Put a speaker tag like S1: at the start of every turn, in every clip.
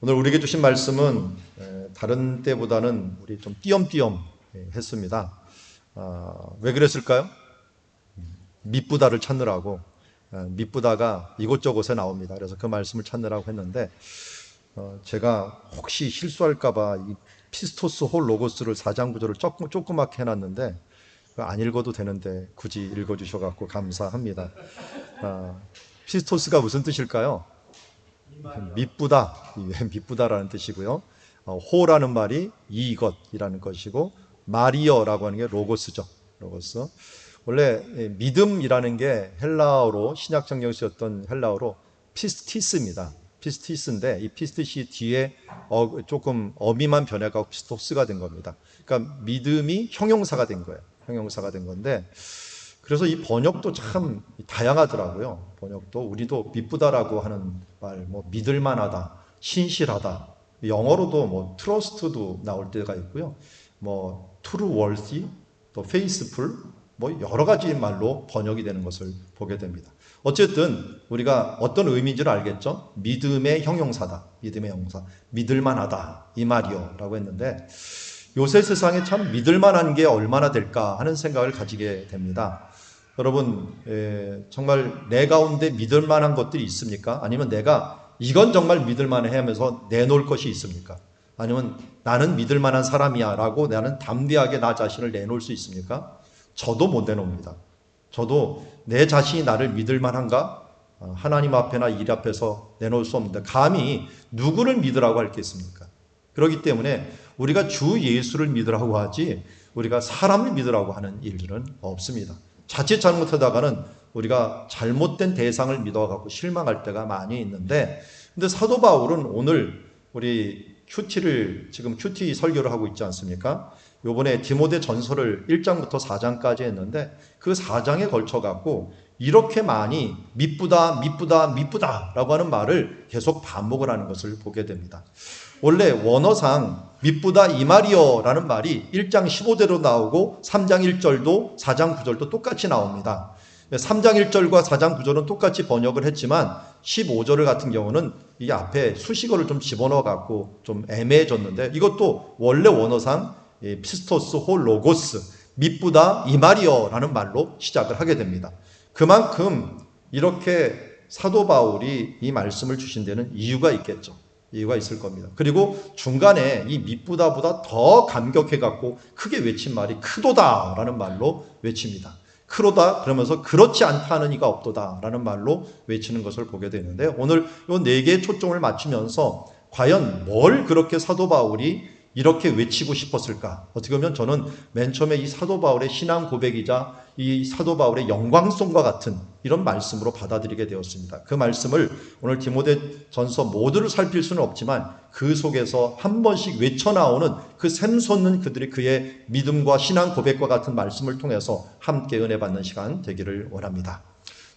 S1: 오늘 우리에게 주신 말씀은 다른 때보다는 우리 좀 띄엄띄엄 했습니다. 왜 그랬을까요? 밑부다를 찾느라고. 밑부다가 이곳저곳에 나옵니다. 그래서 그 말씀을 찾느라고 했는데 제가 혹시 실수할까봐 이 피스토스 홀 로고스를 4장 구절을 조그맣게 해놨는데 안 읽어도 되는데 굳이 읽어주셔서 감사합니다. 피스토스가 무슨 뜻일까요? 밑부다, 밑부다라는 뜻이고요. 호라는 말이 이것이라는 것이고 마리어라고 하는 게 로고스죠. 로고스. 원래 믿음이라는 게 헬라어로 신약 성경에 쓰였던 헬라어로 피스티스입니다. 피스티스인데 이 피스티시 뒤에 조금 어미만 변해가고 피스토스가 된 겁니다. 그러니까 믿음이 형용사가 된 거예요. 형용사가 된 건데 그래서 이 번역도 참 다양하더라고요. 번역도 우리도 믿부다라고 하는 말, 뭐 믿을만하다, 신실하다. 영어로도 뭐 trust도 나올 때가 있고요. 뭐 trueworthy, 또 faithful, 뭐 여러 가지 말로 번역이 되는 것을 보게 됩니다. 어쨌든 우리가 어떤 의미인지를 알겠죠? 믿음의 형용사다. 믿음의 형용사. 믿을만하다. 이 말이요라고 했는데 요새 세상에 참 믿을만한 게 얼마나 될까 하는 생각을 가지게 됩니다. 여러분 정말 내 가운데 믿을만한 것들이 있습니까? 아니면 내가 이건 정말 믿을만해 하면서 내놓을 것이 있습니까? 아니면 나는 믿을만한 사람이야 라고 나는 담대하게 나 자신을 내놓을 수 있습니까? 저도 못 내놓습니다. 저도 내 자신이 나를 믿을만한가? 하나님 앞에나 일 앞에서 내놓을 수 없는데 감히 누구를 믿으라고 할 게 있습니까? 그렇기 때문에 우리가 주 예수를 믿으라고 하지 우리가 사람을 믿으라고 하는 일들은 없습니다. 자칫 잘못하다가는 우리가 잘못된 대상을 믿어갖고 실망할 때가 많이 있는데 근데 사도 바울은 오늘 우리 지금 큐티 설교를 하고 있지 않습니까? 요번에 디모데 전서를 1장부터 4장까지 했는데 그 4장에 걸쳐갖고 이렇게 많이 믿부다 라고 하는 말을 계속 반복을 하는 것을 보게 됩니다. 원래 원어상 믿부다 이 말이요 라는 말이 1장 15대로 나오고 3장 1절도 4장 9절도 똑같이 나옵니다. 3장 1절과 4장 9절은 똑같이 번역을 했지만 15절 같은 경우는 이 앞에 수식어를 좀 집어넣어 갖고 좀 애매해졌는데 이것도 원래 원어상 피스토스 홀 로고스 믿부다 이 말이요 라는 말로 시작을 하게 됩니다. 그만큼 이렇게 사도 바울이 이 말씀을 주신 데는 이유가 있겠죠. 이유가 있을 겁니다. 그리고 중간에 이 믿부다보다 더 감격해갖고 크게 외친 말이 크도다 라는 말로 외칩니다. 크로다 그러면서 그렇지 않다는 이가 없도다 라는 말로 외치는 것을 보게 되는데 오늘 이 네 개의 초점을 맞추면서 과연 뭘 그렇게 사도 바울이 이렇게 외치고 싶었을까? 어떻게 보면 저는 맨 처음에 이 사도 바울의 신앙 고백이자 이 사도 바울의 영광송과 같은 이런 말씀으로 받아들이게 되었습니다. 그 말씀을 오늘 디모데 전서 모두를 살필 수는 없지만 그 속에서 한 번씩 외쳐나오는 그 샘솟는 그의 믿음과 신앙 고백과 같은 말씀을 통해서 함께 은혜 받는 시간 되기를 원합니다.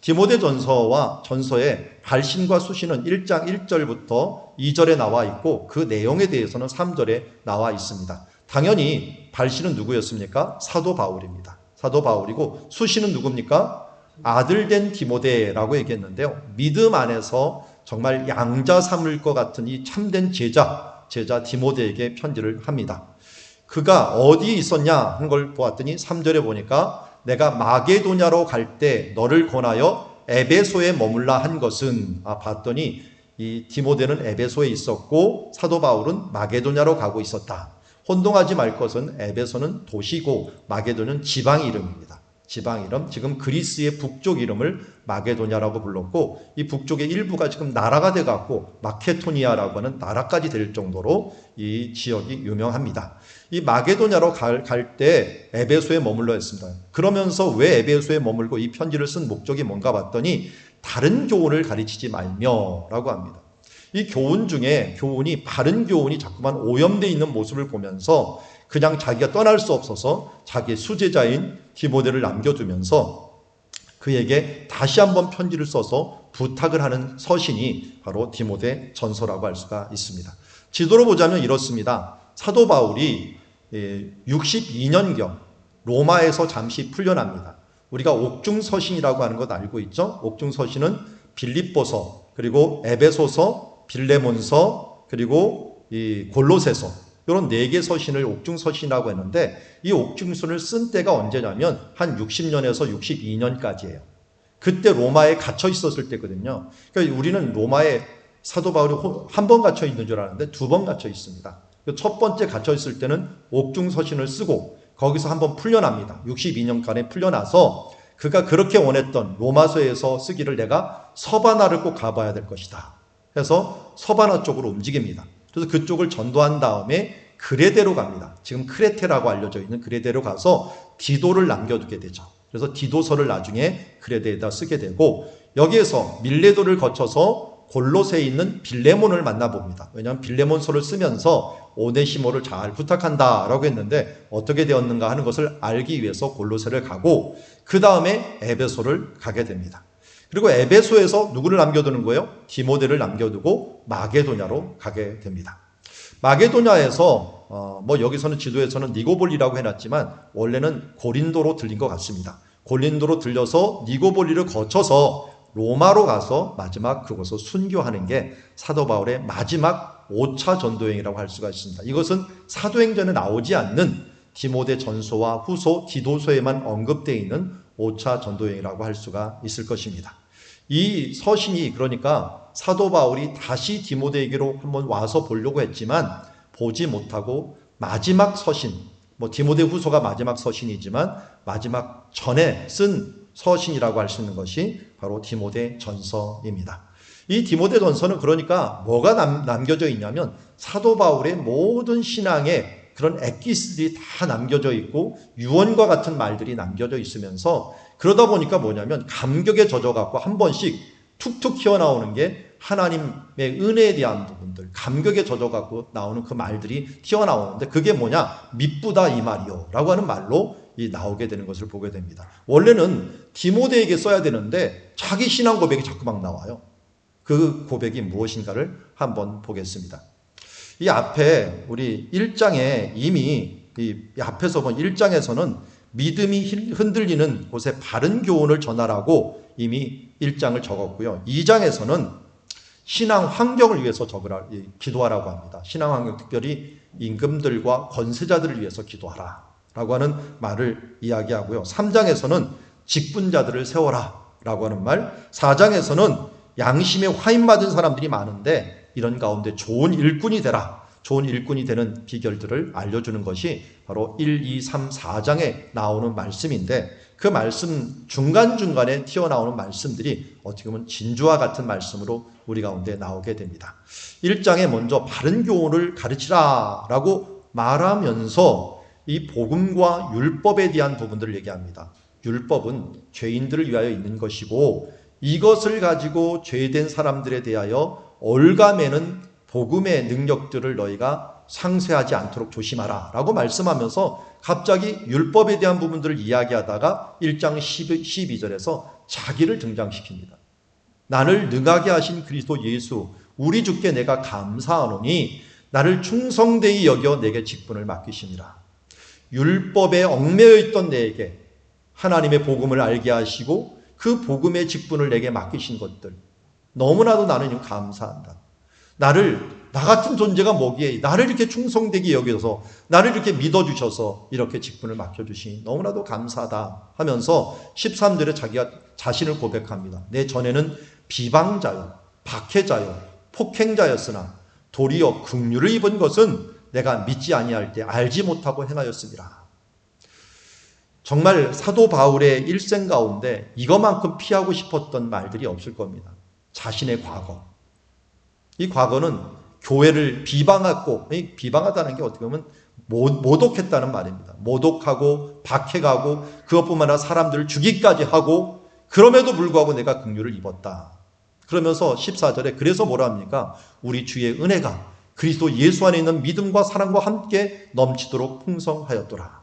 S1: 디모데 전서와 전서의 발신과 수신은 1장 1절부터 2절에 나와 있고 그 내용에 대해서는 3절에 나와 있습니다. 당연히 발신은 누구였습니까? 사도 바울입니다. 사도 바울이고 수신은 누굽니까? 아들된 디모데라고 얘기했는데요. 믿음 안에서 정말 양자 삼을 것 같은 이 참된 제자 디모데에게 편지를 합니다. 그가 어디에 있었냐 하는 걸 보았더니 3절에 보니까 내가 마게도냐로 갈 때 너를 권하여 에베소에 머물라 한 것은 봤더니 이 디모데는 에베소에 있었고 사도 바울은 마게도냐로 가고 있었다. 혼동하지 말 것은 에베소는 도시고 마게도는 지방 이름입니다. 지방 이름, 지금 그리스의 북쪽 이름을 마게도냐라고 불렀고 이 북쪽의 일부가 지금 나라가 돼갖고 마케토니아라고 하는 나라까지 될 정도로 이 지역이 유명합니다. 이 마게도냐로 갈 때 에베소에 머물러 있습니다. 그러면서 왜 에베소에 머물고 이 편지를 쓴 목적이 뭔가 봤더니 다른 교훈을 가르치지 말며라고 합니다. 이 교훈 중에 바른 교훈이 자꾸만 오염되어 있는 모습을 보면서 그냥 자기가 떠날 수 없어서 자기의 수제자인 디모데를 남겨두면서 그에게 다시 한번 편지를 써서 부탁을 하는 서신이 바로 디모데 전서라고 할 수가 있습니다. 지도로 보자면 이렇습니다. 사도 바울이 62년경 로마에서 잠시 풀려납니다. 우리가 옥중서신이라고 하는 것 알고 있죠? 옥중서신은 빌립보서, 그리고 에베소서, 빌레몬서, 그리고 이 골로새서, 이런 4개 서신을 옥중서신이라고 했는데, 이 옥중서를 쓴 때가 언제냐면 한 60년에서 62년까지예요. 그때 로마에 갇혀 있었을 때거든요. 그러니까 우리는 로마에 사도 바울이 한 번 갇혀 있는 줄 아는데 2번 갇혀 있습니다. 첫 번째 갇혀 있을 때는 옥중서신을 쓰고 거기서 한번 풀려납니다. 62년간에 풀려나서 그가 그렇게 원했던 로마서에서 쓰기를 내가 서바나를 꼭 가봐야 될 것이다 해서 서바나 쪽으로 움직입니다. 그래서 그쪽을 전도한 다음에 그레데로 갑니다. 지금 크레테라고 알려져 있는 그레데로 가서 디도를 남겨두게 되죠. 그래서 디도서를 나중에 그레데에다 쓰게 되고, 여기에서 밀레도를 거쳐서 골로새에 있는 빌레몬을 만나봅니다. 왜냐하면 빌레몬서를 쓰면서 오네시모를 잘 부탁한다라고 했는데 어떻게 되었는가 하는 것을 알기 위해서 골로새를 가고, 그 다음에 에베소를 가게 됩니다. 그리고 에베소에서 누구를 남겨두는 거예요? 디모데를 남겨두고 마게도냐로 가게 됩니다. 마게도냐에서 여기서는 지도에서는 니고볼리라고 해놨지만 원래는 고린도로 들린 것 같습니다. 고린도로 들려서 니고볼리를 거쳐서 로마로 가서 마지막 그곳을 순교하는 게 사도 바울의 마지막 5차 전도여행이라고 할 수가 있습니다. 이것은 사도행전에 나오지 않는 디모데 전서와 후서 디도서에만 언급되어 있는 5차 전도여행이라고 할 수가 있을 것입니다. 이 서신이 그러니까 사도 바울이 다시 디모데에게로 한번 와서 보려고 했지만 보지 못하고 마지막 서신, 디모데 후서가 마지막 서신이지만 마지막 전에 쓴 서신이라고 할 수 있는 것이 바로 디모데 전서입니다. 이 디모데 전서는 그러니까 뭐가 남겨져 있냐면 사도 바울의 모든 신앙의 그런 엑기스들이 다 남겨져 있고 유언과 같은 말들이 남겨져 있으면서, 그러다 보니까 뭐냐면 감격에 젖어갖고 한 번씩 툭툭 튀어나오는 게 하나님의 은혜에 대한 부분들, 감격에 젖어갖고 나오는 그 말들이 튀어나오는데, 그게 뭐냐? 미쁘다 이 말이요 라고 하는 말로 나오게 되는 것을 보게 됩니다. 원래는 디모데에게 써야 되는데 자기 신앙 고백이 자꾸 막 나와요. 그 고백이 무엇인가를 한번 보겠습니다. 이 앞에 우리 1장에 이미 이 앞에서 본 1장에서는 믿음이 흔들리는 곳에 바른 교훈을 전하라고 이미 1장을 적었고요. 2장에서는 신앙 환경을 위해서 기도하라고 합니다. 신앙 환경, 특별히 임금들과 권세자들을 위해서 기도하라 라고 하는 말을 이야기하고요. 3장에서는 직분자들을 세워라 라고 하는 말, 4장에서는 양심에 화인받은 사람들이 많은데 이런 가운데 좋은 일꾼이 되라, 좋은 일꾼이 되는 비결들을 알려주는 것이 바로 1, 2, 3, 4장에 나오는 말씀인데, 그 말씀 중간중간에 튀어나오는 말씀들이 어떻게 보면 진주와 같은 말씀으로 우리 가운데 나오게 됩니다. 1장에 먼저 바른 교훈을 가르치라 라고 말하면서 이 복음과 율법에 대한 부분들을 얘기합니다. 율법은 죄인들을 위하여 있는 것이고 이것을 가지고 죄된 사람들에 대하여 올가매는 복음의 능력들을 너희가 상쇄하지 않도록 조심하라 라고 말씀하면서 갑자기 율법에 대한 부분들을 이야기하다가 1장 12절에서 자기를 등장시킵니다. 나를 능하게 하신 그리스도 예수 우리 주께 내가 감사하노니 나를 충성되이 여겨 내게 직분을 맡기시니라. 율법에 얽매여 있던 내게 하나님의 복음을 알게 하시고 그 복음의 직분을 내게 맡기신 것들, 너무나도 나는 감사한다. 나 같은 존재가 뭐기에 나를 이렇게 충성되게 여겨서 나를 이렇게 믿어주셔서 이렇게 직분을 맡겨주시니 너무나도 감사하다 하면서 13절에 자기가 자신을 고백합니다. 내 전에는 비방자요 박해자요 폭행자였으나 도리어 긍휼을 입은 것은 내가 믿지 아니할 때 알지 못하고 행하였습니다. 정말 사도 바울의 일생 가운데 이것만큼 피하고 싶었던 말들이 없을 겁니다. 자신의 과거. 이 과거는 교회를 비방하고, 비방하다는 게 어떻게 보면 모독했다는 말입니다. 모독하고 박해가고 그것뿐만 아니라 사람들을 죽이기까지 하고, 그럼에도 불구하고 내가 긍휼을 입었다. 그러면서 14절에 그래서 뭐라 합니까? 우리 주의 은혜가 그리스도 예수 안에 있는 믿음과 사랑과 함께 넘치도록 풍성하였더라.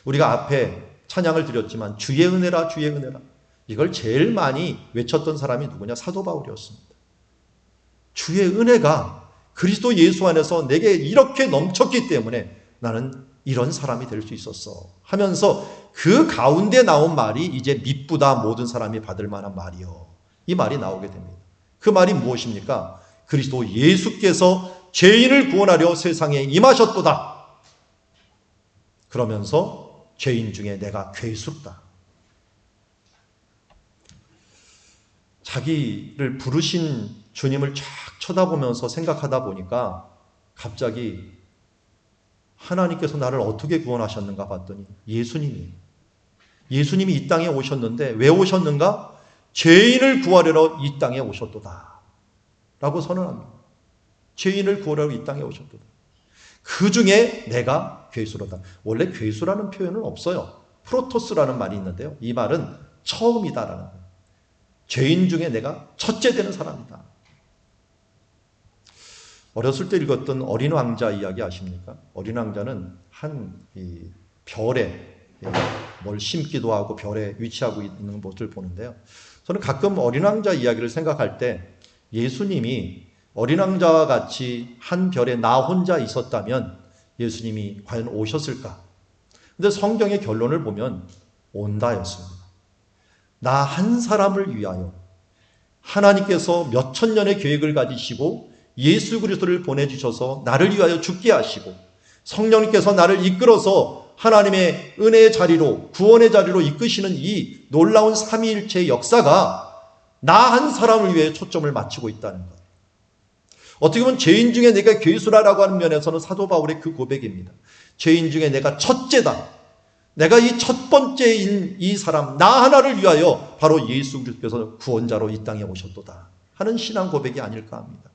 S1: 우리가 앞에 찬양을 드렸지만 주의 은혜라 주의 은혜라, 이걸 제일 많이 외쳤던 사람이 누구냐? 사도 바울이었습니다. 주의 은혜가 그리스도 예수 안에서 내게 이렇게 넘쳤기 때문에 나는 이런 사람이 될 수 있었어 하면서 그 가운데 나온 말이 이제 미쁘다 모든 사람이 받을 만한 말이요, 이 말이 나오게 됩니다. 그 말이 무엇입니까? 그리스도 예수께서 죄인을 구원하려 세상에 임하셨도다. 그러면서 죄인 중에 내가 괴수다. 자기를 부르신 주님을 쫙 쳐다보면서 생각하다 보니까 갑자기 하나님께서 나를 어떻게 구원하셨는가 봤더니 예수님이 이 땅에 오셨는데 왜 오셨는가? 죄인을 구하려러 이 땅에 오셨도다 라고 선언합니다. 죄인을 구하려러 이 땅에 오셨도다. 그 중에 내가 괴수로다. 원래 괴수라는 표현은 없어요. 프로토스라는 말이 있는데요. 이 말은 처음이다라는 거예요. 죄인 중에 내가 첫째 되는 사람이다. 어렸을 때 읽었던 어린 왕자 이야기 아십니까? 어린 왕자는 한 별에 뭘 심기도 하고 별에 위치하고 있는 모습을 보는데요. 저는 가끔 어린 왕자 이야기를 생각할 때 예수님이 어린 왕자와 같이 한 별에 나 혼자 있었다면 예수님이 과연 오셨을까? 근데 성경의 결론을 보면 온다였습니다. 나 한 사람을 위하여 하나님께서 몇천 년의 계획을 가지시고 예수 그리스도를 보내주셔서 나를 위하여 죽게 하시고 성령님께서 나를 이끌어서 하나님의 은혜의 자리로 구원의 자리로 이끄시는 이 놀라운 삼위일체의 역사가 나 한 사람을 위해 초점을 맞추고 있다는 것. 어떻게 보면 죄인 중에 내가 괴수라라고 하는 면에서는 사도 바울의 그 고백입니다. 죄인 중에 내가 첫째다. 내가 이 첫 번째인 이 사람 나 하나를 위하여 바로 예수 그리스도께서 구원자로 이 땅에 오셨도다 하는 신앙 고백이 아닐까 합니다.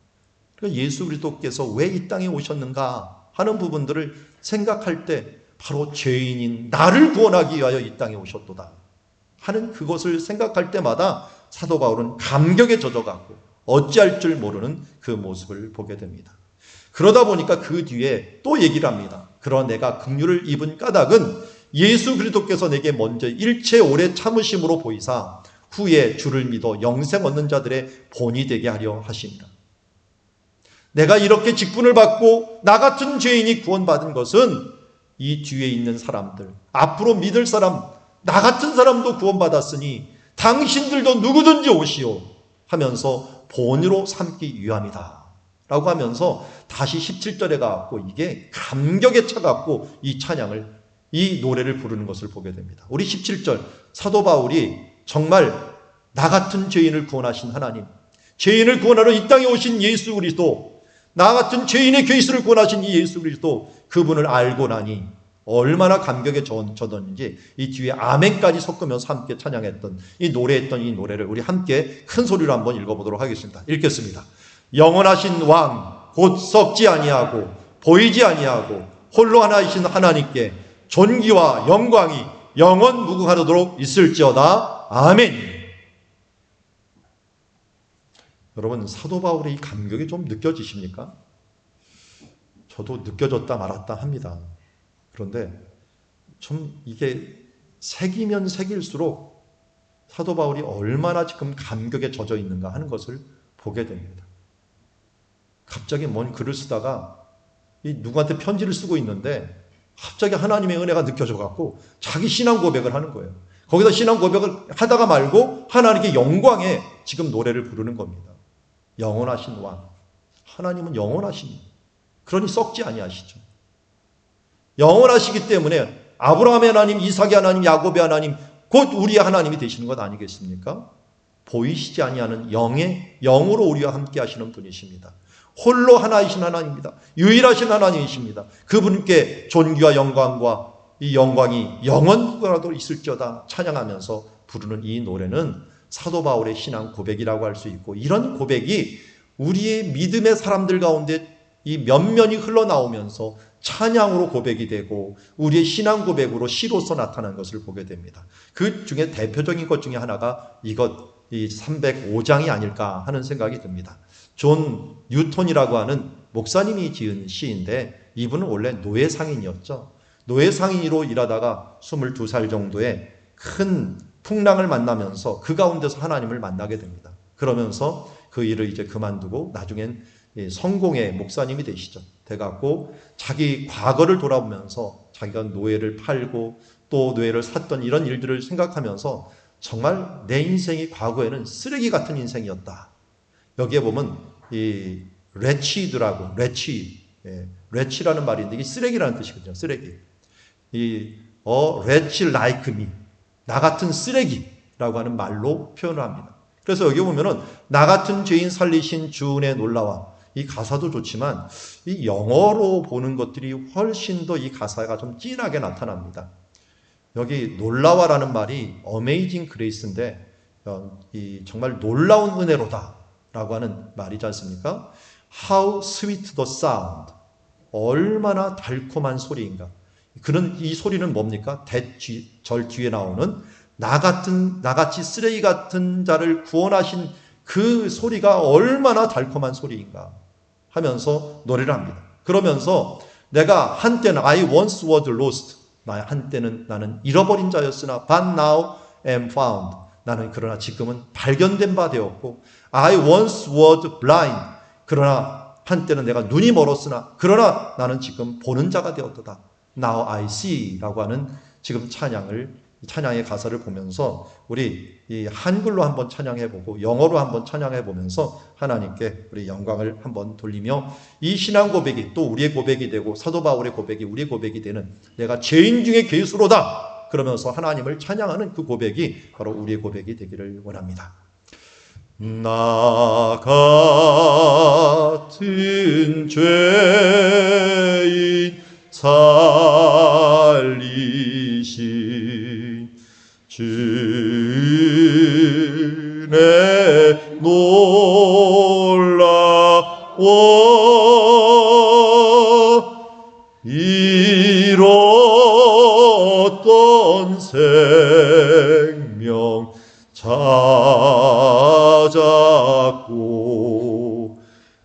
S1: 그러니까 예수 그리스도께서 왜 이 땅에 오셨는가 하는 부분들을 생각할 때 바로 죄인인 나를 구원하기 위하여 이 땅에 오셨도다 하는 그것을 생각할 때마다 사도 바울은 감격에 젖어가고 어찌할 줄 모르는 그 모습을 보게 됩니다. 그러다 보니까 그 뒤에 또 얘기를 합니다. 그러나 내가 긍휼을 입은 까닭은 예수 그리스도께서 내게 먼저 일체 오래 참으심으로 보이사 후에 주를 믿어 영생 얻는 자들의 본이 되게 하려 하십니다. 내가 이렇게 직분을 받고 나 같은 죄인이 구원받은 것은 이 뒤에 있는 사람들, 앞으로 믿을 사람, 나 같은 사람도 구원받았으니 당신들도 누구든지 오시오 하면서 본으로 삼기 위함이다 라고 하면서 다시 17절에 가갖고 이게 감격에 차갖고 이 찬양을 이 노래를 부르는 것을 보게 됩니다. 우리 17절 사도 바울이 정말 나 같은 죄인을 구원하신 하나님, 죄인을 구원하러 이 땅에 오신 예수 그리스도, 나 같은 죄인의 괴수를 구원하신 이 예수 그리스도 그분을 알고 나니 얼마나 감격에 젖었는지 이 뒤에 아멘까지 섞으면서 함께 찬양했던 이 노래했던 이 노래를 우리 함께 큰 소리로 한번 읽어보도록 하겠습니다. 읽겠습니다. 영원하신 왕 곧 썩지 아니하고 보이지 아니하고 홀로 하나이신 하나님께 존귀와 영광이 영원 무궁하도록 있을지어다. 아멘. 여러분 사도 바울의 이 감격이 좀 느껴지십니까? 저도 느껴졌다 말았다 합니다. 그런데 좀 이게 새기면 새길수록 사도 바울이 얼마나 지금 감격에 젖어 있는가 하는 것을 보게 됩니다. 갑자기 뭔 글을 쓰다가 누구한테 편지를 쓰고 있는데 갑자기 하나님의 은혜가 느껴져 갖고 자기 신앙 고백을 하는 거예요. 거기다 신앙 고백을 하다가 말고 하나님께 영광에 지금 노래를 부르는 겁니다. 영원하신 왕, 하나님은 영원하십니다. 그러니 썩지 아니하시죠. 영원하시기 때문에 아브라함의 하나님, 이삭의 하나님, 야곱의 하나님, 곧 우리의 하나님이 되시는 것 아니겠습니까? 보이시지 아니하는 영으로 우리와 함께 하시는 분이십니다. 홀로 하나이신 하나님입니다. 유일하신 하나님이십니다. 그분께 존귀와 영광과 이 영광이 영원토록 있을지어다 찬양하면서 부르는 이 노래는 사도 바울의 신앙 고백이라고 할 수 있고, 이런 고백이 우리의 믿음의 사람들 가운데 이 면면이 흘러나오면서 찬양으로 고백이 되고 우리의 신앙 고백으로 시로서 나타나는 것을 보게 됩니다. 그 중에 대표적인 것 중에 하나가 이 305장이 아닐까 하는 생각이 듭니다. 존 뉴턴이라고 하는 목사님이 지은 시인데 이분은 원래 노예상인이었죠. 노예상인으로 일하다가 22살 정도에 큰 풍랑을 만나면서 그 가운데서 하나님을 만나게 됩니다. 그러면서 그 일을 이제 그만두고 나중엔 성공의 목사님이 되시죠. 돼갖고 자기 과거를 돌아보면서 자기가 노예를 팔고 또 노예를 샀던 이런 일들을 생각하면서 정말 내 인생이 과거에는 쓰레기 같은 인생이었다. 여기에 보면 이 wretched라고, wretch라는 말이 있는데 이게 쓰레기라는 뜻이거든요. 쓰레기. wretch like me, 나 같은 쓰레기라고 하는 말로 표현을 합니다. 그래서 여기 보면은 나 같은 죄인 살리신 주 은혜 놀라와, 이 가사도 좋지만 이 영어로 보는 것들이 훨씬 더 이 가사가 좀 진하게 나타납니다. 여기 놀라와라는 말이 amazing grace인데 이 정말 놀라운 은혜로다 라고 하는 말이지 않습니까? How sweet the sound, 얼마나 달콤한 소리인가. 그런 이 소리는 뭡니까? 절 뒤에 나오는 나같이 쓰레기 같은 자를 구원하신 그 소리가 얼마나 달콤한 소리인가 하면서 노래를 합니다. 그러면서 내가 한때는 I once was lost, 한때는 나는 잃어버린 자였으나 but now am found, 나는 그러나 지금은 발견된 바 되었고, I once was blind, 그러나 한때는 내가 눈이 멀었으나 그러나 나는 지금 보는 자가 되었도다. Now I see 라고 하는 지금 찬양의 가사를 보면서 우리 이 한글로 한번 찬양해보고 영어로 한번 찬양해보면서 하나님께 우리 영광을 한번 돌리며 이 신앙 고백이 또 우리의 고백이 되고 사도 바울의 고백이 우리의 고백이 되는 내가 죄인 중에 괴수로다 그러면서 하나님을 찬양하는 그 고백이 바로 우리의 고백이 되기를 원합니다. 나 같은 죄인 살리신 주의 놀라워 잃었던 생명 찾았고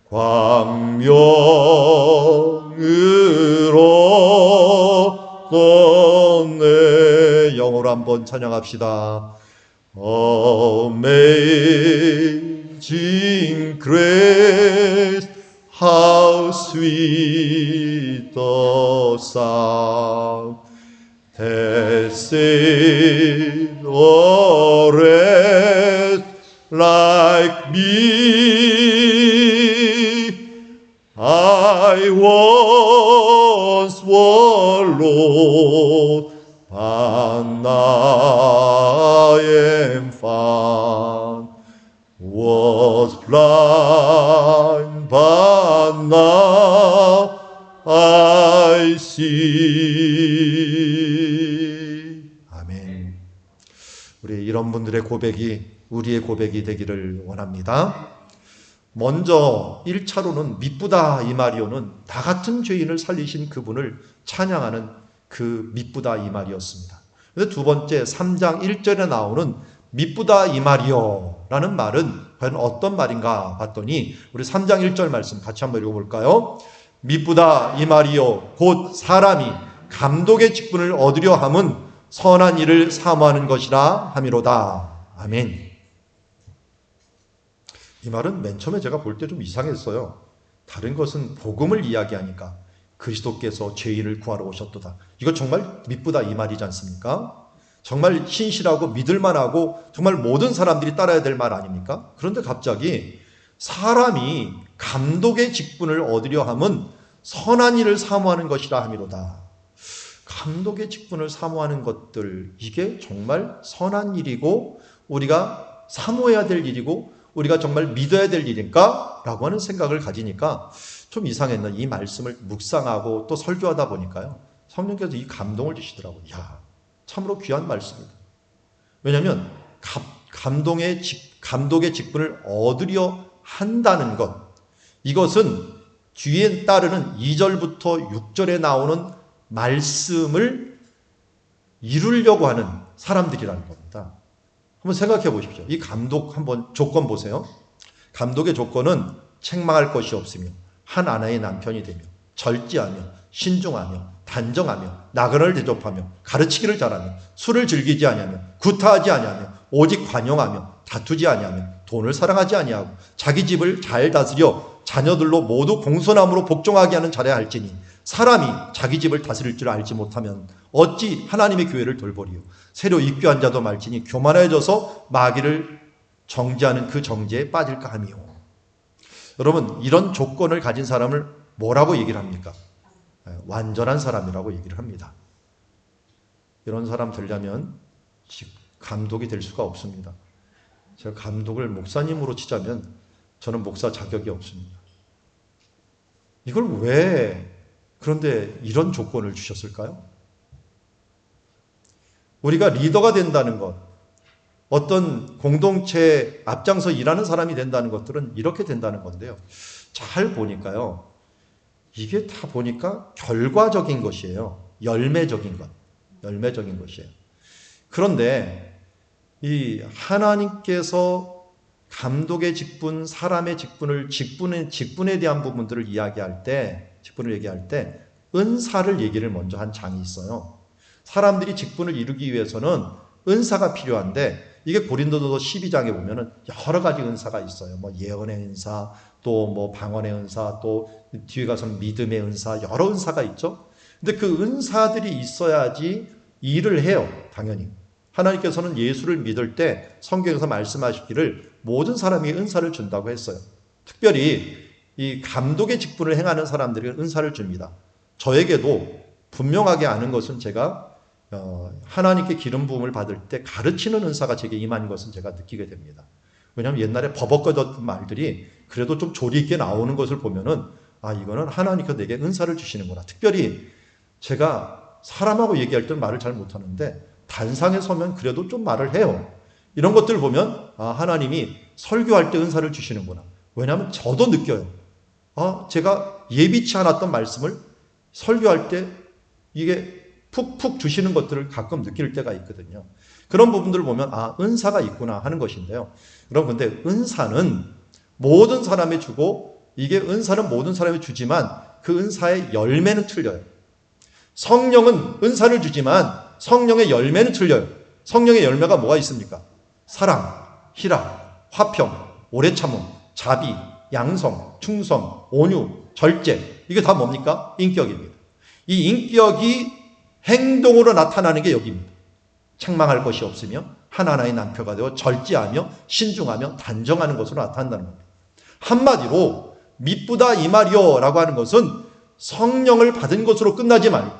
S1: 광명으로 떴네. 영어로 한번 찬양합시다. Amazing grace, how sweet the sound that saved a wretch like me. I once was lost, but now I am found. Was blind, but now I see. 아멘. 우리 이런 분들의 고백이 우리의 고백이 되기를 원합니다. 먼저 1차로는 미쁘다 이 말이요는 나 같은 죄인을 살리신 그분을 찬양하는 그 미쁘다 이 말이었습니다. 근데 두 번째 3장 1절에 나오는 미쁘다 이 말이요 라는 말은 과연 어떤 말인가 봤더니 우리 3장 1절 말씀 같이 한번 읽어볼까요? 미쁘다 이 말이요 곧 사람이 감독의 직분을 얻으려 함은 선한 일을 사모하는 것이라 함이로다. 아멘. 이 말은 맨 처음에 제가 볼 때 좀 이상했어요. 다른 것은 복음을 이야기하니까 그리스도께서 죄인을 구하러 오셨도다. 이거 정말 미쁘다 이 말이지 않습니까? 정말 신실하고 믿을만하고 정말 모든 사람들이 따라야 될 말 아닙니까? 그런데 갑자기 사람이 감독의 직분을 얻으려 함은 선한 일을 사모하는 것이라 함이로다. 감독의 직분을 사모하는 것들, 이게 정말 선한 일이고 우리가 사모해야 될 일이고 우리가 정말 믿어야 될 일인가? 라고 하는 생각을 가지니까 좀 이상했나. 이 말씀을 묵상하고 또 설교하다 보니까요, 성령께서 이 감동을 주시더라고요. 야, 참으로 귀한 말씀이다. 왜냐하면 감독의 직분을 얻으려 한다는 것, 이것은 뒤에 따르는 2절부터 6절에 나오는 말씀을 이루려고 하는 사람들이라는 겁니다. 한번 생각해 보십시오. 이 감독 한번 조건 보세요. 감독의 조건은 책망할 것이 없으며 한 아내의 남편이 되며 절제하며 신중하며 단정하며 나그네를 대접하며 가르치기를 잘하며 술을 즐기지 아니하며 구타하지 아니하며 오직 관용하며 다투지 아니하며 돈을 사랑하지 아니하고 자기 집을 잘 다스려 자녀들로 모두 공손함으로 복종하게 하는 잘해야 할지니 사람이 자기 집을 다스릴 줄 알지 못하면 어찌 하나님의 교회를 돌보리요. 새로 입교한 자도 말지니 교만해져서 마귀를 정죄하는 그 정죄에 빠질까 하미요. 여러분, 이런 조건을 가진 사람을 뭐라고 얘기를 합니까? 완전한 사람이라고 얘기를 합니다. 이런 사람 되려면 감독이 될 수가 없습니다. 제가 감독을 목사님으로 치자면 저는 목사 자격이 없습니다. 이걸 왜 그런데 이런 조건을 주셨을까요? 우리가 리더가 된다는 것, 어떤 공동체에 앞장서 일하는 사람이 된다는 것들은 이렇게 된다는 건데요. 잘 보니까요. 이게 다 보니까 결과적인 것이에요. 열매적인 것. 열매적인 것이에요. 그런데 이 하나님께서 감독의 직분, 사람의 직분에 대한 부분들을 이야기할 때, 직분을 얘기할 때 은사를 얘기를 먼저 한 장이 있어요. 사람들이 직분을 이루기 위해서는 은사가 필요한데 이게 고린도서 12장에 보면은 여러 가지 은사가 있어요. 뭐 예언의 은사, 또 뭐 방언의 은사, 또 뒤에 가서는 믿음의 은사, 여러 은사가 있죠. 근데 그 은사들이 있어야지 일을 해요. 당연히. 하나님께서는 예수를 믿을 때 성경에서 말씀하시기를 모든 사람이 은사를 준다고 했어요. 특별히 이 감독의 직분을 행하는 사람들에게 은사를 줍니다. 저에게도 분명하게 아는 것은 제가 하나님께 기름 부음을 받을 때 가르치는 은사가 제게 임한 것은 제가 느끼게 됩니다. 왜냐하면 옛날에 버벅거렸던 말들이 그래도 좀 조리 있게 나오는 것을 보면은 아, 이거는 하나님께서 내게 은사를 주시는구나. 특별히 제가 사람하고 얘기할 때는 말을 잘 못하는데 단상에 서면 그래도 좀 말을 해요. 이런 것들을 보면 아, 하나님이 설교할 때 은사를 주시는구나. 왜냐하면 저도 느껴요. 아, 제가 예비치 않았던 말씀을 설교할 때 이게 푹푹 주시는 것들을 가끔 느낄 때가 있거든요. 그런 부분들을 보면 아, 은사가 있구나 하는 것인데요. 여러분, 근데 은사는 모든 사람이 주고 이게 은사는 모든 사람이 주지만 그 은사의 열매는 틀려요. 성령은 은사를 주지만 성령의 열매는 틀려요. 성령의 열매가 뭐가 있습니까? 사랑, 희락, 화평, 오래 참음, 자비, 양성, 충성, 온유, 절제. 이게 다 뭡니까? 인격입니다. 이 인격이 행동으로 나타나는 게 여기입니다. 책망할 것이 없으며 하나하나의 남표가 되어 절제하며 신중하며 단정하는 것으로 나타난다는 겁니다. 한마디로 미쁘다 이 말이요 라고 하는 것은 성령을 받은 것으로 끝나지 말고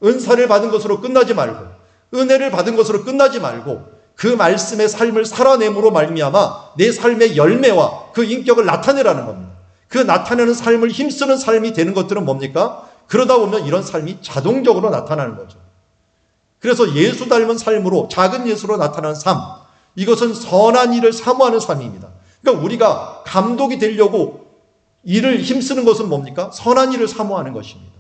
S1: 은사를 받은 것으로 끝나지 말고 은혜를 받은 것으로 끝나지 말고 그 말씀의 삶을 살아냄으로 말미암아 내 삶의 열매와 그 인격을 나타내라는 겁니다. 그 나타내는 삶을 힘쓰는 삶이 되는 것들은 뭡니까? 그러다 보면 이런 삶이 자동적으로 나타나는 거죠. 그래서 예수 닮은 삶으로 작은 예수로 나타나는 삶, 이것은 선한 일을 사모하는 삶입니다. 그러니까 우리가 감독이 되려고 일을 힘쓰는 것은 뭡니까? 선한 일을 사모하는 것입니다.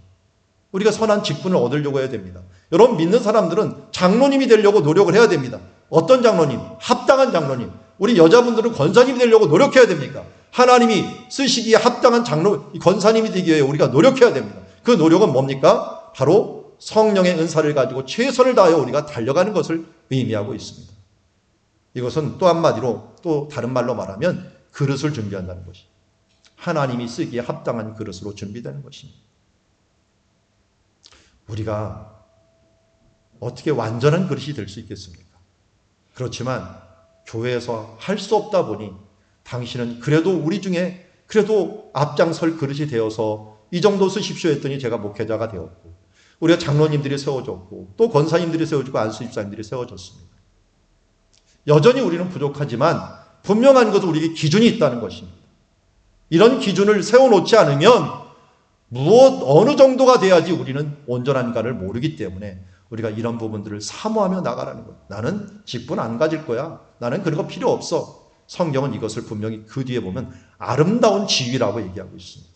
S1: 우리가 선한 직분을 얻으려고 해야 됩니다. 여러분, 믿는 사람들은 장로님이 되려고 노력을 해야 됩니다. 어떤 장로님? 합당한 장로님. 우리 여자분들은 권사님이 되려고 노력해야 됩니까? 하나님이 쓰시기에 합당한 권사님이 되기 위해 우리가 노력해야 됩니다. 그 노력은 뭡니까? 바로 성령의 은사를 가지고 최선을 다하여 우리가 달려가는 것을 의미하고 있습니다. 이것은 또 한마디로 또 다른 말로 말하면 그릇을 준비한다는 것이 하나님이 쓰기에 합당한 그릇으로 준비되는 것입니다. 우리가 어떻게 완전한 그릇이 될 수 있겠습니까? 그렇지만 교회에서 할 수 없다 보니 당신은 그래도 우리 중에 그래도 앞장설 그릇이 되어서 이 정도 쓰십시오 했더니 제가 목회자가 되었고 우리가 장로님들이 세워졌고 또 권사님들이 세워지고 안수집사님들이 세워졌습니다. 여전히 우리는 부족하지만 분명한 것은 우리에게 기준이 있다는 것입니다. 이런 기준을 세워놓지 않으면 어느 정도가 돼야지 우리는 온전한가를 모르기 때문에 우리가 이런 부분들을 사모하며 나가라는 거예요. 나는 직분 안 가질 거야. 나는 그런 거 필요 없어. 성경은 이것을 분명히 그 뒤에 보면 아름다운 지위라고 얘기하고 있습니다.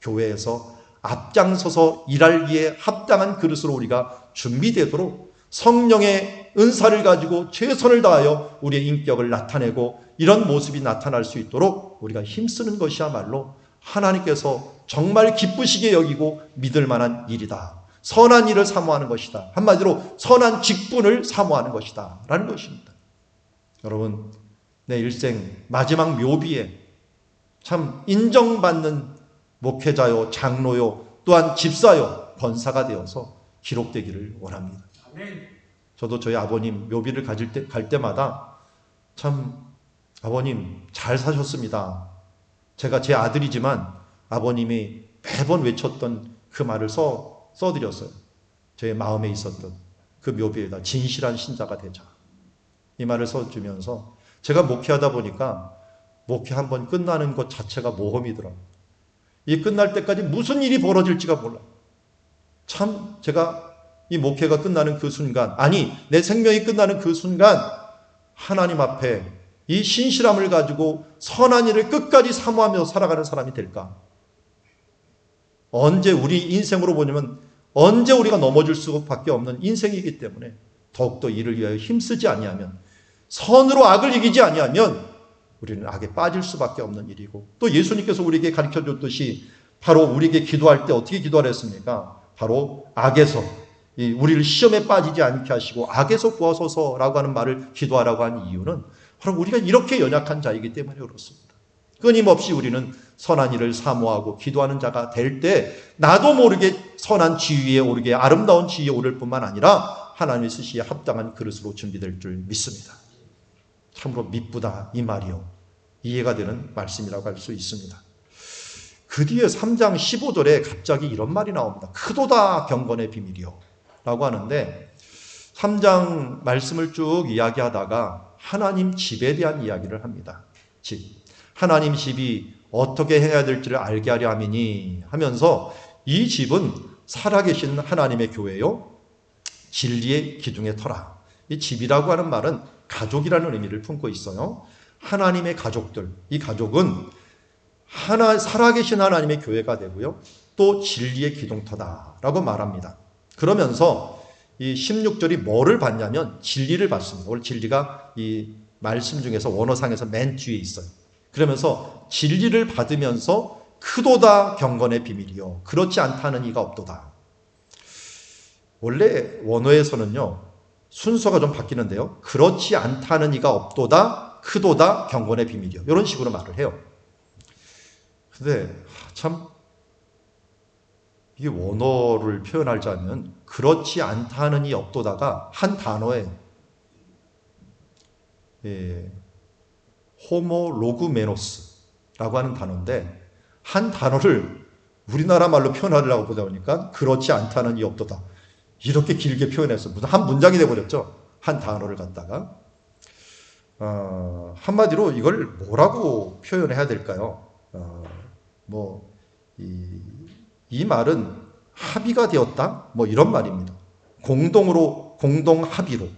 S1: 교회에서 앞장서서 일하기에 합당한 그릇으로 우리가 준비되도록 성령의 은사를 가지고 최선을 다하여 우리의 인격을 나타내고 이런 모습이 나타날 수 있도록 우리가 힘쓰는 것이야말로 하나님께서 정말 기쁘시게 여기고 믿을 만한 일이다. 선한 일을 사모하는 것이다. 한마디로 선한 직분을 사모하는 것이다 라는 것입니다. 여러분, 내 일생 마지막 묘비에 참 인정받는 목회자요, 장로요, 또한 집사요, 권사가 되어서 기록되기를 원합니다. 저도 저희 아버님 묘비를 갈 때마다 참 아버님 잘 사셨습니다. 제가 제 아들이지만 아버님이 매번 외쳤던 그 말을 써드렸어요. 제 마음에 있었던 그 묘비에다 진실한 신자가 되자. 이 말을 써주면서 제가 목회하다 보니까 목회 한번 끝나는 것 자체가 모험이더라고요. 이 끝날 때까지 무슨 일이 벌어질지가 몰라요. 참 제가 이 목회가 끝나는 그 순간, 아니 내 생명이 끝나는 그 순간 하나님 앞에 이 신실함을 가지고 선한 일을 끝까지 사모하며 살아가는 사람이 될까? 언제 우리 인생으로 보냐면 언제 우리가 넘어질 수밖에 없는 인생이기 때문에 더욱더 이를 위하여 힘쓰지 아니하면, 선으로 악을 이기지 아니하면 우리는 악에 빠질 수밖에 없는 일이고, 또 예수님께서 우리에게 가르쳐줬듯이 바로 우리에게 기도할 때 어떻게 기도하라 했습니까? 바로 악에서 우리를 시험에 빠지지 않게 하시고 악에서 구하소서라고 하는 말을 기도하라고 한 이유는 바로 우리가 이렇게 연약한 자이기 때문에 그렇습니다. 끊임없이 우리는 선한 일을 사모하고 기도하는 자가 될 때 나도 모르게 선한 지위에 오르게, 아름다운 지위에 오를 뿐만 아니라 하나님의 쓰시기에 합당한 그릇으로 준비될 줄 믿습니다. 참으로 미쁘다 이 말이요, 이해가 되는 말씀이라고 할 수 있습니다. 그 뒤에 3장 15절에 갑자기 이런 말이 나옵니다. 크도다 경건의 비밀이요 라고 하는데, 3장 말씀을 쭉 이야기하다가 하나님 집에 대한 이야기를 합니다. 집, 하나님 집이 어떻게 해야 될지를 알게 하려 함이니 하면서, 이 집은 살아계신 하나님의 교회요, 진리의 기둥에 터라. 이 집이라고 하는 말은 가족이라는 의미를 품고 있어요. 하나님의 가족들, 이 가족은 살아계신 하나님의 교회가 되고요, 또 진리의 기둥터다라고 말합니다. 그러면서 이 16절이 뭐를 받냐면 진리를 받습니다. 오늘 진리가 이 말씀 중에서 원어상에서 맨 뒤에 있어요. 그러면서 진리를 받으면서 크도다 경건의 비밀이요, 그렇지 않다는 이가 없도다. 원래 원어에서는요 순서가 좀 바뀌는데요, 그렇지 않다는 이가 없도다, 크도다 경건의 비밀이요, 이런 식으로 말을 해요. 근데 참 이게 원어를 표현하자면 그렇지 않다는 이 없도다가 한 단어에 호모로그메노스라고 하는 단어인데, 한 단어를 우리나라 말로 표현하려고 보다 보니까 그렇지 않다는 이 없도다 이렇게 길게 표현해서 무슨 한 문장이 돼버렸죠. 한 단어를 갖다가 한마디로 이걸 뭐라고 표현해야 될까요? 이 말은 합의가 되었다, 이런 말입니다. 공동 합의로,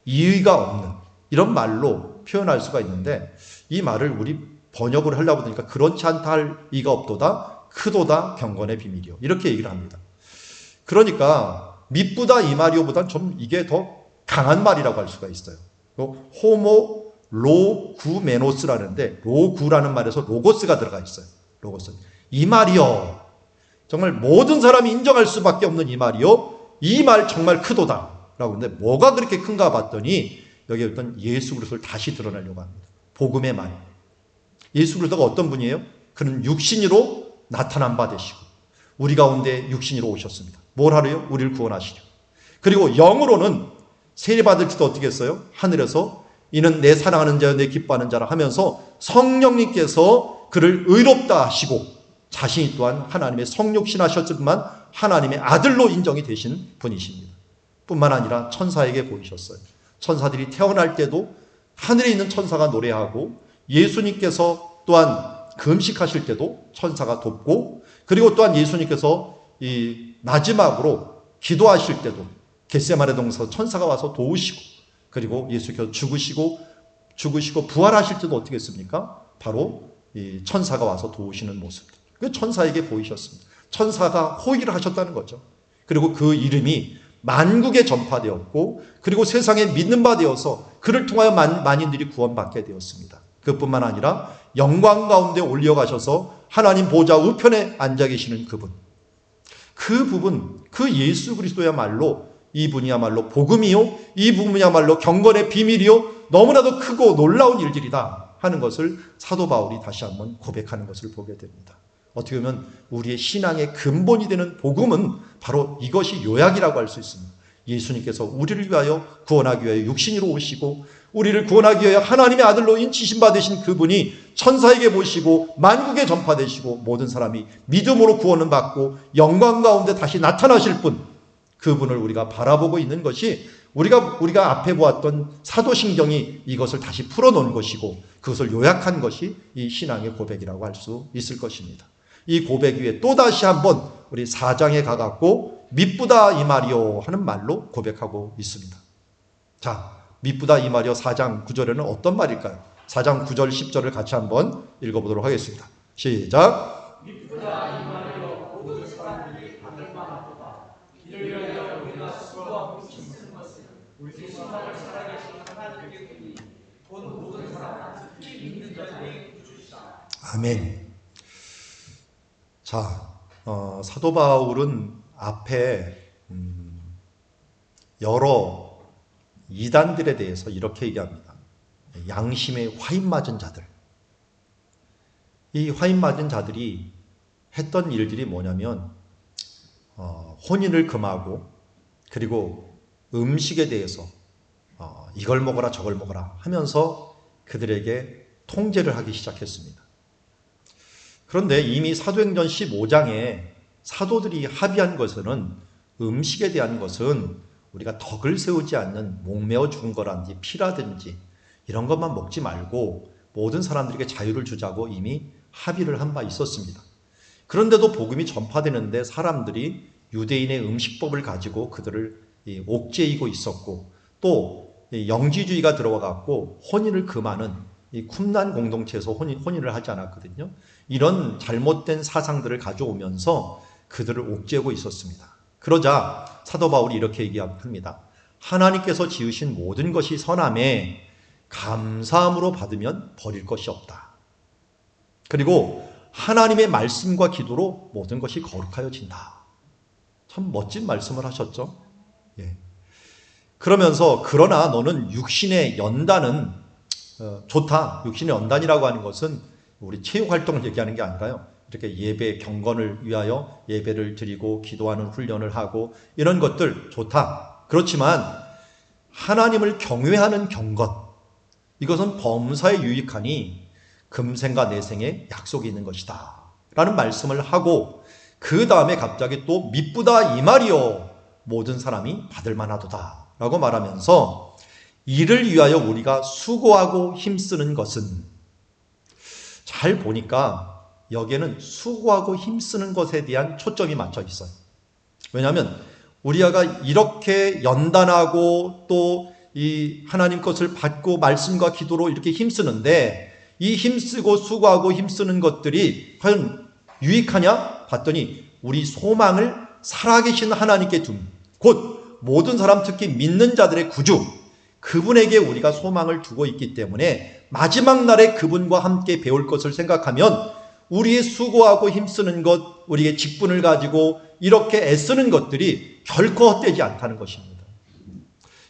S1: 이의가 없는 이런 말로 표현할 수가 있는데, 이 말을 우리 번역을 하려고 보니까 그렇지 않다 할 이가 없도다, 크도다 경건의 비밀이요, 이렇게 얘기를 합니다. 그러니까 미쁘다 이 말이요보단 좀 이게 더 강한 말이라고 할 수가 있어요. 호모 로구메노스라는데, 로구라는 말에서 로고스가 들어가 있어요. 로고스, 이 말이요, 정말 모든 사람이 인정할 수밖에 없는 이 말이요, 이 말 정말 크도다 라고 하는데, 뭐가 그렇게 큰가 봤더니 여기 어떤 예수 그리스도를 다시 드러내려고 합니다. 복음의 말. 예수 그리스도가 어떤 분이에요? 그는 육신으로 나타난 바 되시고 우리 가운데 육신으로 오셨습니다. 뭘 하려요? 우리를 구원하시려. 그리고 영으로는 세례받을 때도 어떻게 했어요? 하늘에서 이는 내 사랑하는 자여 내 기뻐하는 자라 하면서 성령님께서 그를 의롭다 하시고, 자신이 또한 하나님의 성육신하셨지만 하나님의 아들로 인정이 되신 분이십니다. 뿐만 아니라 천사에게 보이셨어요. 천사들이 태어날 때도 하늘에 있는 천사가 노래하고, 예수님께서 또한 금식하실 때도 천사가 돕고, 그리고 또한 예수님께서 이 마지막으로 기도하실 때도 겟세마네 동산에서 천사가 와서 도우시고, 그리고 예수께서 죽으시고 부활하실 때도 어떻게 했습니까? 바로 이 천사가 와서 도우시는 모습. 그 천사에게 보이셨습니다. 천사가 호의를 하셨다는 거죠. 그리고 그 이름이 만국에 전파되었고, 그리고 세상에 믿는 바 되어서 그를 통하여 만인들이 구원받게 되었습니다. 그뿐만 아니라 영광 가운데 올려가셔서 하나님 보좌 우편에 앉아 계시는 그분, 그 부분, 그 예수 그리스도야말로, 이분이야말로 복음이요, 이 부분이야말로 경건의 비밀이요, 너무나도 크고 놀라운 일들이다 하는 것을 사도 바울이 다시 한번 고백하는 것을 보게 됩니다. 어떻게 보면 우리의 신앙의 근본이 되는 복음은 바로 이것이 요약이라고 할 수 있습니다. 예수님께서 우리를 위하여 구원하기 위하여 육신으로 오시고 우리를 구원하기 위하여 하나님의 아들로 인치심 받으신 그분이 천사에게 모시고 만국에 전파되시고 모든 사람이 믿음으로 구원을 받고 영광 가운데 다시 나타나실 분, 그분을 우리가 바라보고 있는 것이 우리가 앞에 보았던 사도신경이 이것을 다시 풀어놓은 것이고 그것을 요약한 것이 이 신앙의 고백이라고 할 수 있을 것입니다. 이 고백 위에 또다시 한번 우리 4장에 가갖고 미쁘다 이 말이요 하는 말로 고백하고 있습니다. 자, 미쁘다 이 말이요 4장 9절에는 어떤 말일까요? 4장 9절 10절을 같이 한번 읽어보도록 하겠습니다. 시작. 미쁘다 이 말이요 모든 사람들이 받을 만하도다. 이를 위하여 우리가 수고하고 힘쓰는 것은 우리 세상을 살아계신 하나님의 분이 곧 모든 사람 특히 믿는 자들에게 주시다. 아멘. 자, 사도 바울은 앞에 여러 이단들에 대해서 이렇게 얘기합니다. 양심에 화인 맞은 자들. 이 화인 맞은 자들이 했던 일들이 뭐냐면 혼인을 금하고 그리고 음식에 대해서 이걸 먹어라 저걸 먹어라 하면서 그들에게 통제를 하기 시작했습니다. 그런데 이미 사도행전 15장에 사도들이 합의한 것은 음식에 대한 것은 우리가 덕을 세우지 않는 목매어 죽은 거라든지 피라든지 이런 것만 먹지 말고 모든 사람들에게 자유를 주자고 이미 합의를 한 바 있었습니다. 그런데도 복음이 전파되는데 사람들이 유대인의 음식법을 가지고 그들을 옥죄이고 있었고 또 영지주의가 들어와갖고 혼인을 금하는 이 쿰란 공동체에서 혼인을 하지 않았거든요. 이런 잘못된 사상들을 가져오면서 그들을 옥죄고 있었습니다. 그러자 사도 바울이 이렇게 얘기합니다. 하나님께서 지으신 모든 것이 선함에 감사함으로 받으면 버릴 것이 없다. 그리고 하나님의 말씀과 기도로 모든 것이 거룩하여진다. 참 멋진 말씀을 하셨죠. 예. 그러면서 그러나 너는 육신의 연단은 좋다. 육신의 연단이라고 하는 것은 우리 체육활동을 얘기하는 게 아니라요. 이렇게 예배 경건을 위하여 예배를 드리고 기도하는 훈련을 하고 이런 것들 좋다. 그렇지만 하나님을 경외하는 경건, 이것은 범사에 유익하니 금생과 내생에 약속이 있는 것이다 라는 말씀을 하고 그 다음에 갑자기 또 미쁘다 이 말이요 모든 사람이 받을 만하도다 라고 말하면서 이를 위하여 우리가 수고하고 힘쓰는 것은, 잘 보니까 여기에는 수고하고 힘쓰는 것에 대한 초점이 맞춰 있어요. 왜냐하면 우리가 이렇게 연단하고 또 이 하나님 것을 받고 말씀과 기도로 이렇게 힘쓰는데 이 힘쓰고 수고하고 힘쓰는 것들이 과연 유익하냐? 봤더니 우리 소망을 살아계신 하나님께 둔, 곧 모든 사람 특히 믿는 자들의 구주, 그분에게 우리가 소망을 두고 있기 때문에 마지막 날에 그분과 함께 배울 것을 생각하면 우리의 수고하고 힘쓰는 것, 우리의 직분을 가지고 이렇게 애쓰는 것들이 결코 헛되지 않다는 것입니다.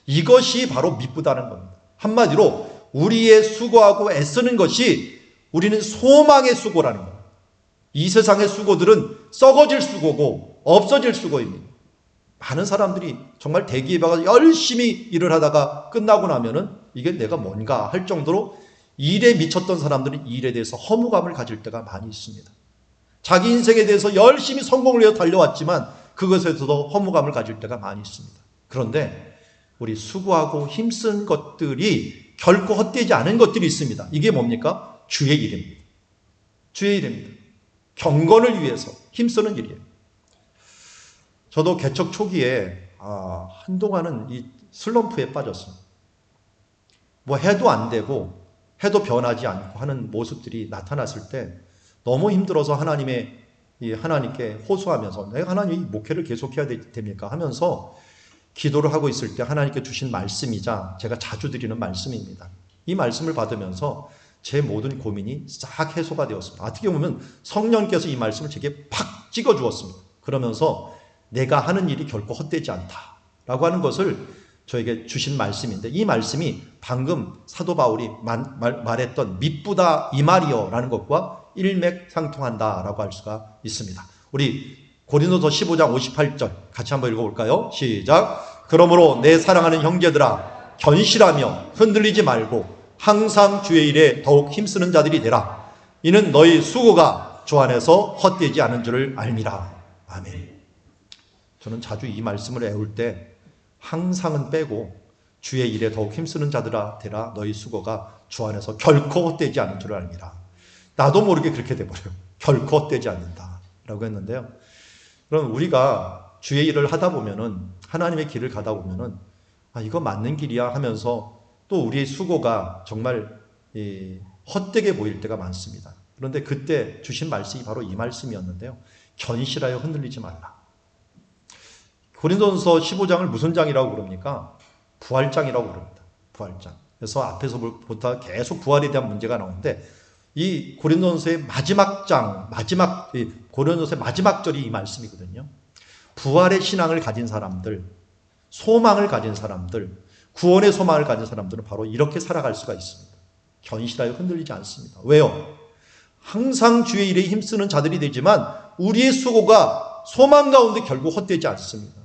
S1: 이것이 바로 미쁘다는 겁니다. 한마디로 우리의 수고하고 애쓰는 것이 우리는 소망의 수고라는 겁니다. 이 세상의 수고들은 썩어질 수고고 없어질 수고입니다. 많은 사람들이 정말 대기에 박아서 열심히 일을 하다가 끝나고 나면은 이게 내가 뭔가 할 정도로 일에 미쳤던 사람들은 일에 대해서 허무감을 가질 때가 많이 있습니다. 자기 인생에 대해서 열심히 성공을 위해 달려왔지만 그것에서도 허무감을 가질 때가 많이 있습니다. 그런데 우리 수고하고 힘쓴 것들이 결코 헛되지 않은 것들이 있습니다. 이게 뭡니까? 주의 일입니다. 주의 일입니다. 경건을 위해서 힘쓰는 일이에요. 저도 개척 초기에 한동안은 이 슬럼프에 빠졌습니다. 뭐 해도 안 되고 해도 변하지 않고 하는 모습들이 나타났을 때 너무 힘들어서 하나님께 호소하면서 내가 하나님 이 목회를 계속해야 됩니까? 하면서 기도를 하고 있을 때 하나님께 주신 말씀이자 제가 자주 드리는 말씀입니다. 이 말씀을 받으면서 제 모든 고민이 싹 해소가 되었습니다. 어떻게 보면 성령께서 이 말씀을 제게 팍 찍어주었습니다. 그러면서 내가 하는 일이 결코 헛되지 않다라고 하는 것을 저에게 주신 말씀인데, 이 말씀이 방금 사도 바울이 말했던 미쁘다 이 말이요 라는 것과 일맥상통한다라고 할 수가 있습니다. 우리 고린도서 15장 58절 같이 한번 읽어볼까요? 시작. 그러므로 내 사랑하는 형제들아, 견실하며 흔들리지 말고 항상 주의 일에 더욱 힘쓰는 자들이 되라. 이는 너희 수고가 주 안에서 헛되지 않은 줄을 알미라. 아멘. 저는 자주 이 말씀을 외울 때 항상은 빼고 주의 일에 더욱 힘쓰는 자들아 되라. 너희 수고가 주 안에서 결코 헛되지 않은 줄을 알미라. 나도 모르게 그렇게 돼버려요. 결코 헛되지 않는다 라고 했는데요. 그럼 우리가 주의 일을 하다 보면은, 하나님의 길을 가다 보면은, 아, 이거 맞는 길이야 하면서 또 우리의 수고가 정말 헛되게 보일 때가 많습니다. 그런데 그때 주신 말씀이 바로 이 말씀이었는데요. 견실하여 흔들리지 말라. 고린도전서 15장을 무슨 장이라고 부릅니까? 부활장이라고 부릅니다. 부활장. 그래서 앞에서부터 계속 부활에 대한 문제가 나오는데, 이 고린도전서의 마지막 장, 고린도전서의 마지막 절이 이 말씀이거든요. 부활의 신앙을 가진 사람들, 소망을 가진 사람들, 구원의 소망을 가진 사람들은 바로 이렇게 살아갈 수가 있습니다. 견실하여 흔들리지 않습니다. 왜요? 항상 주의 일에 힘쓰는 자들이 되지만 우리의 수고가 소망 가운데 결국 헛되지 않습니다.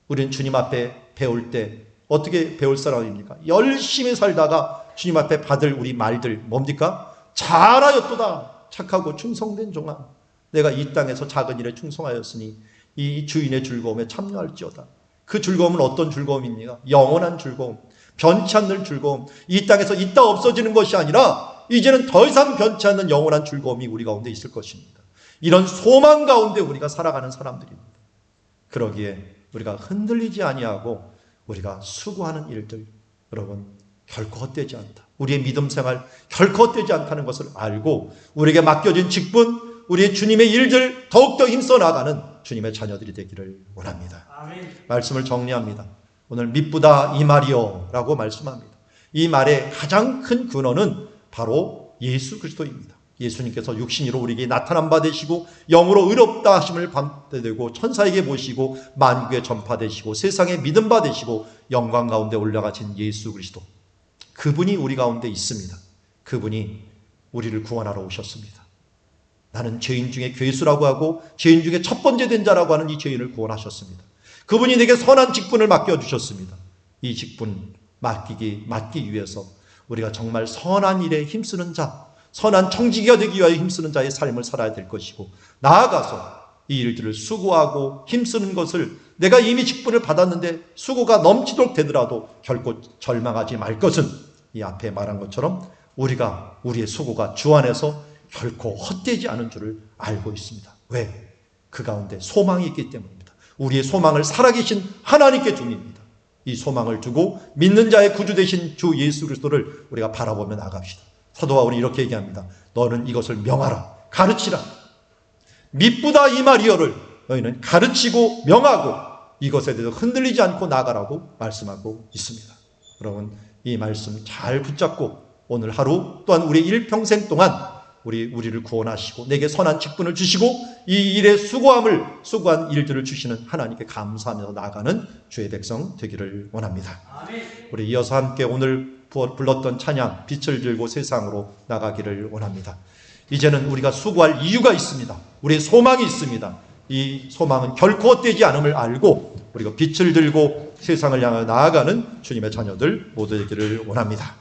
S1: 우리는 주님 앞에 배울 때 어떻게 배울 사람입니까? 열심히 살다가 주님 앞에 받을 우리 말들 뭡니까? 잘하였도다. 착하고 충성된 종아. 내가 이 땅에서 작은 일에 충성하였으니 이 주인의 즐거움에 참여할지어다. 그 즐거움은 어떤 즐거움입니까? 영원한 즐거움, 변치 않는 즐거움. 이 땅에서 있다 없어지는 것이 아니라 이제는 더 이상 변치 않는 영원한 즐거움이 우리 가운데 있을 것입니다. 이런 소망 가운데 우리가 살아가는 사람들입니다. 그러기에 우리가 흔들리지 아니하고 우리가 수고하는 일들, 여러분 결코 헛되지 않다. 우리의 믿음 생활 결코 헛되지 않다는 것을 알고 우리에게 맡겨진 직분, 우리의 주님의 일들 더욱더 힘써 나가는 주님의 자녀들이 되기를 원합니다. 아멘. 말씀을 정리합니다. 오늘 미쁘다 이 말이요 라고 말씀합니다. 이 말의 가장 큰 근원은 바로 예수 그리스도입니다. 예수님께서 육신으로 우리에게 나타난 바 되시고 영으로 의롭다 하심을 받되고 천사에게 모시고 만국에 전파되시고 세상에 믿음 바 되시고 영광 가운데 올라가신 예수 그리스도, 그분이 우리 가운데 있습니다. 그분이 우리를 구원하러 오셨습니다. 나는 죄인 중에 괴수라고 하고 죄인 중에 첫 번째 된 자라고 하는 이 죄인을 구원하셨습니다. 그분이 내게 선한 직분을 맡겨주셨습니다. 이 직분 맡기 위해서 우리가 정말 선한 일에 힘쓰는 자, 선한 청지기가 되기 위하여 힘쓰는 자의 삶을 살아야 될 것이고, 나아가서 이 일들을 수고하고 힘쓰는 것을 내가 이미 직분을 받았는데 수고가 넘치도록 되더라도 결코 절망하지 말 것은, 이 앞에 말한 것처럼 우리가 우리의 수고가 주 안에서 결코 헛되지 않은 줄을 알고 있습니다. 왜? 그 가운데 소망이 있기 때문입니다. 우리의 소망을 살아계신 하나님께 줍니다. 이 소망을 두고 믿는 자의 구주 되신 주 예수 그리스도를 우리가 바라보며 나갑시다. 사도 바울이 이렇게 얘기합니다. 너는 이것을 명하라, 가르치라. 미쁘다 이 말이여를 너희는 가르치고 명하고 이것에 대해서 흔들리지 않고 나가라고 말씀하고 있습니다. 여러분, 이 말씀 잘 붙잡고 오늘 하루 또한 우리 일평생 동안 우리를 구원하시고 내게 선한 직분을 주시고 이 일에 수고한 일들을 주시는 하나님께 감사하면서 나아가는 주의 백성 되기를 원합니다. 우리 이어서 함께 오늘 불렀던 찬양 빛을 들고 세상으로 나가기를 원합니다. 이제는 우리가 수고할 이유가 있습니다. 우리의 소망이 있습니다. 이 소망은 결코 헛되지 않음을 알고 우리가 빛을 들고 세상을 향해 나아가는 주님의 자녀들 모두 되기를 원합니다.